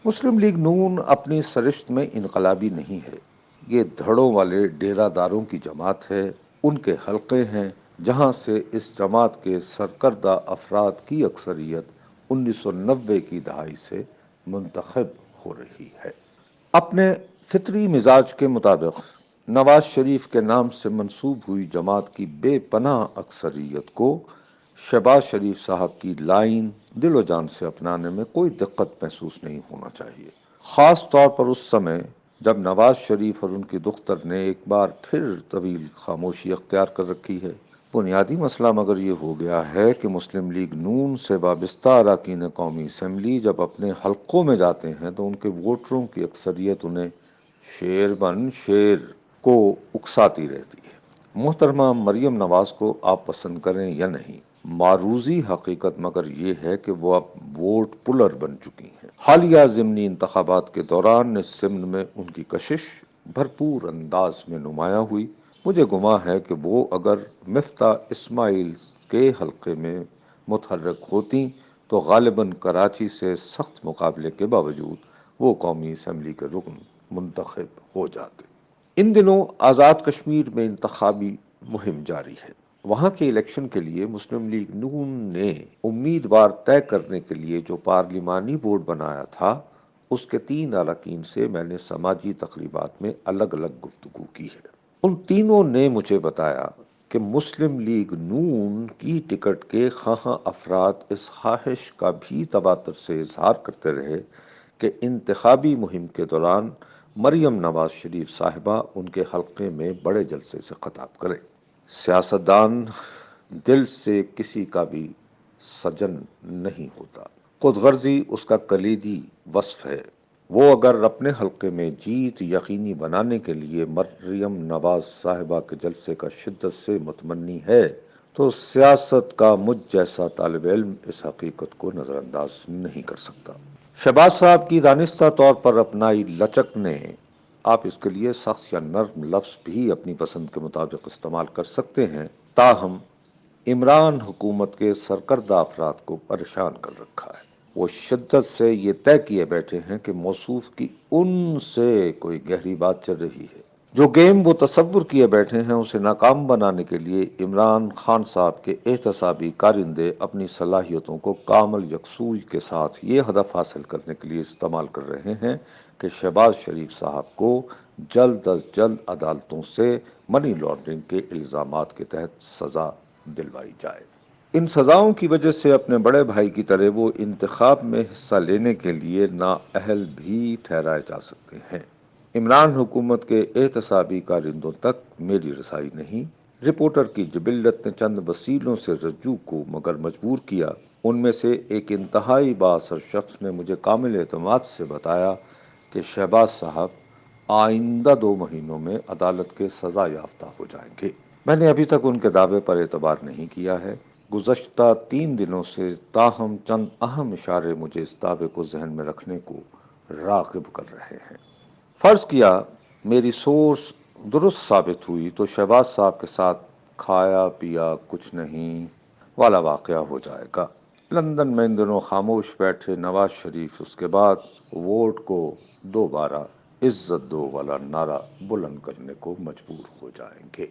مسلم league نون اپنی سرشت میں انقلابی نہیں ہے، یہ دھڑوں والے ڈیرہ داروں کی جماعت ہے، ان کے حلقے ہیں جہاں سے اس جماعت کے سرکردہ افراد کی اکثریت 1990 کی دہائی سے منتخب ہو رہی ہے۔ اپنے فطری مزاج کے مطابق نواز شریف کے نام سے منسوب ہوئی جماعت کی بے پناہ اکثریت کو شہباز شریف صاحب کی لائن دل و جان سے اپنانے میں کوئی دقت محسوس نہیں ہونا چاہیے، خاص طور پر اس سمے جب نواز شریف اور ان کی دختر نے ایک بار پھر طویل خاموشی اختیار کر رکھی ہے۔ بنیادی مسئلہ مگر یہ ہو گیا ہے کہ مسلم لیگ نون سے وابستہ اراکین قومی اسمبلی جب اپنے حلقوں میں جاتے ہیں تو ان کے ووٹروں کی اکثریت انہیں شیر بن شیر کو اکساتی رہتی ہے۔ محترمہ مریم نواز کو آپ پسند کریں یا نہیں، معروضی حقیقت مگر یہ ہے کہ وہ اب ووٹ پلر بن چکی ہیں۔ حالیہ ضمنی انتخابات کے دوران اس ضمن میں ان کی کشش بھرپور انداز میں نمایاں ہوئی۔ مجھے گمان ہے کہ وہ اگر مفتاح اسماعیل کے حلقے میں متحرک ہوتی تو غالباً کراچی سے سخت مقابلے کے باوجود وہ قومی اسمبلی کے رکن منتخب ہو جاتے۔ ان دنوں آزاد کشمیر میں انتخابی مہم جاری ہے۔ وہاں کے الیکشن کے لیے مسلم لیگ نون نے امیدوار طے کرنے کے لیے جو پارلیمانی بورڈ بنایا تھا، اس کے 3 اراکین سے میں نے سماجی تقریبات میں الگ الگ گفتگو کی ہے۔ ان تینوں نے مجھے بتایا کہ مسلم لیگ نون کی ٹکٹ کے خواہاں افراد اس خواہش کا بھی تباتر سے اظہار کرتے رہے کہ انتخابی مہم کے دوران مریم نواز شریف صاحبہ ان کے حلقے میں بڑے جلسے سے خطاب کریں۔ سیاستدان دل سے کسی کا بھی سجن نہیں ہوتا، خود غرضی اس کا کلیدی وصف ہے۔ وہ اگر اپنے حلقے میں جیت یقینی بنانے کے لیے مریم نواز صاحبہ کے جلسے کا شدت سے متمنی ہے تو سیاست کا مجھ جیسا طالب علم اس حقیقت کو نظر انداز نہیں کر سکتا۔ شہباز صاحب کی دانستہ طور پر اپنائی لچک نے، آپ اس کے لیے سخت یا نرم لفظ بھی اپنی پسند کے مطابق استعمال کر سکتے ہیں، تاہم عمران حکومت کے سرکردہ افراد کو پریشان کر رکھا ہے۔ وہ شدت سے یہ طے کیے بیٹھے ہیں کہ موصوف کی ان سے کوئی گہری بات چل رہی ہے۔ جو گیم وہ تصور کیے بیٹھے ہیں اسے ناکام بنانے کے لیے عمران خان صاحب کے احتسابی کارندے اپنی صلاحیتوں کو کامل یکسوئی کے ساتھ یہ ہدف حاصل کرنے کے لیے استعمال کر رہے ہیں کہ شہباز شریف صاحب کو جلد از جلد عدالتوں سے منی لانڈرنگ کے الزامات کے تحت سزا دلوائی جائے۔ ان سزاؤں کی وجہ سے اپنے بڑے بھائی کی طرح وہ انتخاب میں حصہ لینے کے لیے نااہل بھی ٹھہرائے جا سکتے ہیں۔ عمران حکومت کے احتسابی کارندوں تک میری رسائی نہیں۔ رپورٹر کی جبلت نے چند وسیلوں سے رجوع کو مگر مجبور کیا۔ ان میں سے ایک انتہائی بااثر شخص نے مجھے کامل اعتماد سے بتایا کہ شہباز صاحب آئندہ 2 مہینوں میں عدالت کے سزا یافتہ ہو جائیں گے۔ میں نے ابھی تک ان کے دعوے پر اعتبار نہیں کیا ہے۔ گزشتہ 3 دنوں سے تاہم چند اہم اشارے مجھے اس دعوے کو ذہن میں رکھنے کو راغب کر رہے ہیں۔ فرض کیا میری سورس درست ثابت ہوئی تو شہباز صاحب کے ساتھ کھایا پیا کچھ نہیں والا واقعہ ہو جائے گا۔ لندن میں ان دنوں خاموش بیٹھے نواز شریف اس کے بعد ووٹ کو دوبارہ عزت دو والا نعرہ بلند کرنے کو مجبور ہو جائیں گے۔